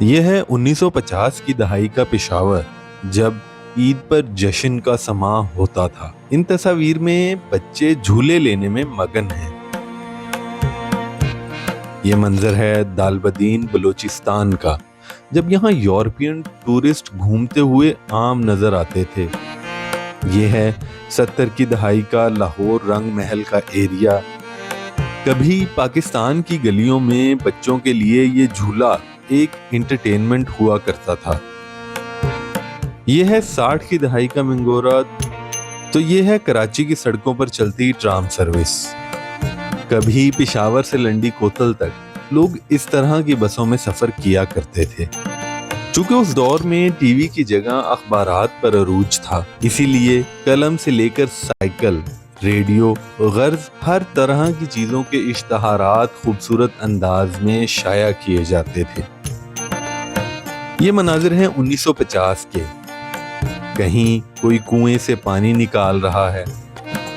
یہ ہے 1950 کی دہائی کا پشاور، جب عید پر جشن کا سما ہوتا تھا۔ ان تصاویر میں بچے جھولے لینے میں مگن ہیں۔ یہ منظر ہے دالبدین بلوچستان کا، جب یہاں یورپین ٹورسٹ گھومتے ہوئے عام نظر آتے تھے۔ یہ ہے 70 کی دہائی کا لاہور رنگ محل کا ایریا۔ کبھی پاکستان کی گلیوں میں بچوں کے لیے یہ جھولا ایک انٹرٹینمنٹ ہوا کرتا تھا۔ یہ ہے 60 کی دہائی کا منگورا، تو یہ ہے کراچی کی سڑکوں پر چلتی ٹرام سروس۔ کبھی پشاور سے لنڈی کوتل تک لوگ اس طرح کی بسوں میں سفر کیا کرتے تھے۔ چونکہ اس دور میں ٹی وی کی جگہ اخبارات پر عروج تھا، اسی لیے قلم سے لے کر سائیکل، ریڈیو، غرض ہر طرح کی چیزوں کے اشتہارات خوبصورت انداز میں شائع کیے جاتے تھے۔ یہ مناظر ہیں 1950 کے۔ کہیں کوئی کنویں سے پانی نکال رہا ہے،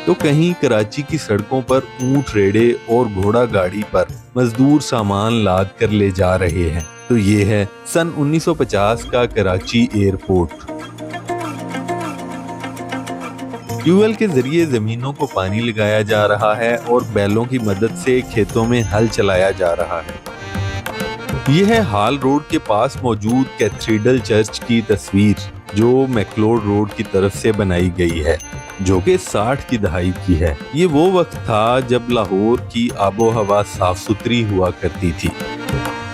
تو کہیں کراچی کی سڑکوں پر اونٹ ریڑے اور گھوڑا گاڑی پر مزدور سامان لاد کر لے جا رہے ہیں۔ تو یہ ہے سن 1950 کا کراچی ایئرپورٹ۔ ٹیوبویل کے ذریعے زمینوں کو پانی لگایا جا رہا ہے اور بیلوں کی مدد سے کھیتوں میں ہل چلایا جا رہا ہے۔ یہ ہے ہال روڈ کے پاس موجود کیتھیڈرل چرچ کی تصویر، جو میکلوڈ روڈ کی طرف سے بنائی گئی ہے، جو کہ 60 کی دہائی کی ہے۔ یہ وہ وقت تھا جب لاہور کی آب و ہوا صاف ستھری ہوا کرتی تھی۔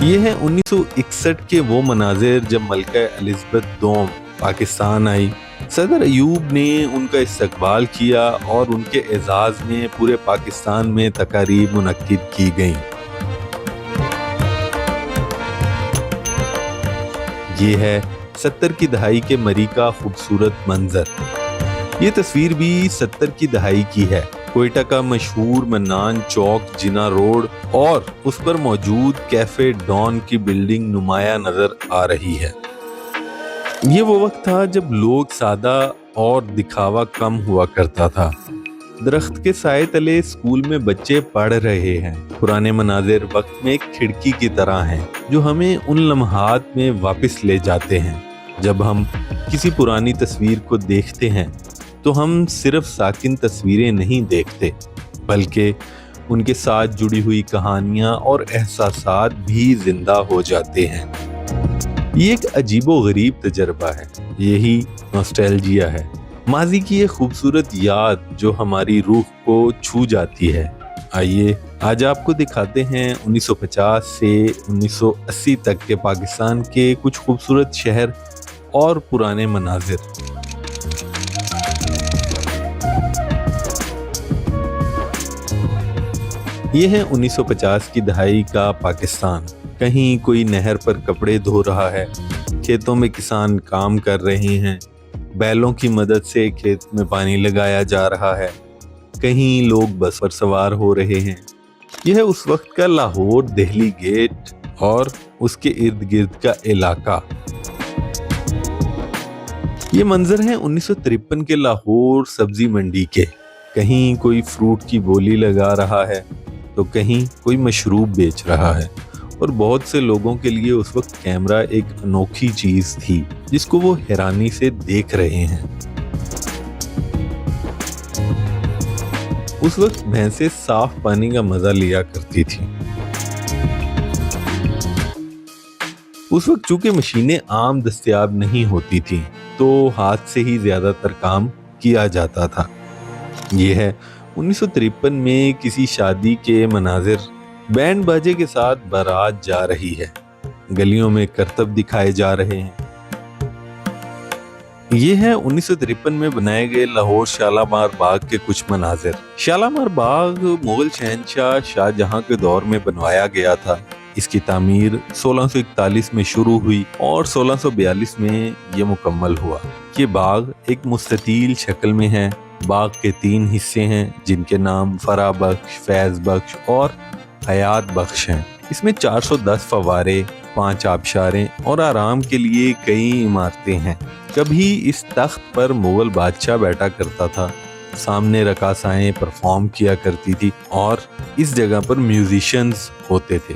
یہ ہے 1961 کے وہ مناظر جب ملکہ الزبتھ دوم پاکستان آئی۔ صدر ایوب نے ان کا استقبال کیا اور ان کے اعزاز میں پورے پاکستان میں تقاریب منعقد کی گئیں۔ یہ ہے 70 کی دہائی کے مری کا خوبصورت منظر۔ یہ تصویر بھی 70 کی دہائی کی ہے۔ کوئٹہ کا مشہور منان چوک جنا روڈ اور اس پر موجود کیفے ڈان کی بلڈنگ نمایاں نظر آ رہی ہے۔ یہ وہ وقت تھا جب لوگ سادہ اور دکھاوا کم ہوا کرتا تھا۔ درخت کے سائے تلے اسکول میں بچے پڑھ رہے ہیں۔ پرانے مناظر وقت میں ایک کھڑکی کی طرح ہیں، جو ہمیں ان لمحات میں واپس لے جاتے ہیں۔ جب ہم کسی پرانی تصویر کو دیکھتے ہیں تو ہم صرف ساکن تصویریں نہیں دیکھتے، بلکہ ان کے ساتھ جڑی ہوئی کہانیاں اور احساسات بھی زندہ ہو جاتے ہیں۔ یہ ایک عجیب و غریب تجربہ ہے، یہی نوسٹیلجیا ہے، ماضی کی ایک خوبصورت یاد جو ہماری روح کو چھو جاتی ہے۔ آئیے آج آپ کو دکھاتے ہیں 1950 سے 1980 تک کے پاکستان کے کچھ خوبصورت شہر اور پرانے مناظر۔ یہ ہے 1950 کی دہائی کا پاکستان۔ کہیں کوئی نہر پر کپڑے دھو رہا ہے، کھیتوں میں کسان کام کر رہے ہیں، بیلوں کی مدد سے کھیت میں پانی لگایا جا رہا ہے، کہیں لوگ بس پر سوار ہو رہے ہیں۔ یہ ہے اس وقت کا لاہور دہلی گیٹ اور اس کے ارد گرد کا علاقہ۔ یہ منظر ہیں 1953 کے لاہور سبزی منڈی کے۔ کہیں کوئی فروٹ کی بولی لگا رہا ہے، تو کہیں کوئی مشروب بیچ رہا ہے، اور بہت سے لوگوں کے لیے اس وقت کیمرہ ایک انوکھی چیز تھی جس کو وہ حیرانی سے دیکھ رہے ہیں۔ اس وقت بھینسیں صاف پانی کا مزہ لیا کرتی تھی۔ اس وقت چونکہ مشینیں عام دستیاب نہیں ہوتی تھیں، تو ہاتھ سے ہی زیادہ تر کام کیا جاتا تھا۔ یہ ہے 1953 میں کسی شادی کے مناظر۔ بینڈ باجے کے ساتھ بارات جا رہی ہے، گلیوں میں کرتب دکھائے جا رہے ہیں۔ یہ ہے 1953 میں بنائے گئے لاہور شالامار باغ کے کچھ مناظر۔ شالامار باغ مغل شہنشاہ شاہ جہاں کے دور میں بنوایا گیا تھا۔ اس کی تعمیر 1641 میں شروع ہوئی اور 1642 میں یہ مکمل ہوا۔ یہ باغ ایک مستطیل شکل میں ہے۔ باغ کے 3 حصے ہیں، جن کے نام فرح بخش، فیض بخش اور حیات بخش ہیں۔ اس میں 410 فوارے، 5 آبشاریں اور آرام کے لیے کئی عمارتیں ہیں۔ کبھی اس تخت پر مغل بادشاہ بیٹھا کرتا تھا، سامنے رقاصائیں پرفارم کیا کرتی تھی اور اس جگہ پر میوزیشنز ہوتے تھے۔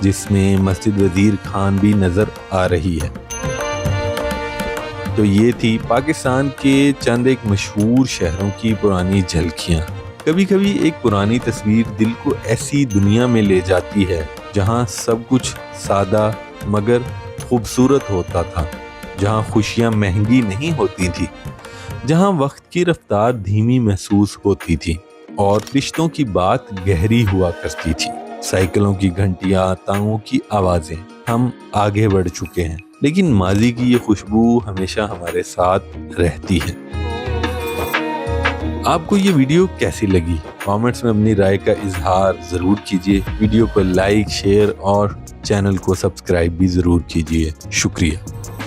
جس میں مسجد وزیر خان بھی نظر آ رہی ہے۔ تو یہ تھی پاکستان کے چند ایک مشہور شہروں کی پرانی جھلکیاں۔ کبھی کبھی ایک پرانی تصویر دل کو ایسی دنیا میں لے جاتی ہے جہاں سب کچھ سادہ مگر خوبصورت ہوتا تھا، جہاں خوشیاں مہنگی نہیں ہوتی تھی، جہاں وقت کی رفتار دھیمی محسوس ہوتی تھی اور رشتوں کی بات گہری ہوا کرتی تھی۔ سائیکلوں کی گھنٹیاں، تانگوں کی آوازیں، ہم آگے بڑھ چکے ہیں، لیکن ماضی کی یہ خوشبو ہمیشہ ہمارے ساتھ رہتی ہے۔ آپ کو یہ ویڈیو کیسی لگی؟ کامنٹس میں اپنی رائے کا اظہار ضرور کیجیے۔ ویڈیو کو لائک، شیئر اور چینل کو سبسکرائب بھی ضرور کیجیے۔ شکریہ۔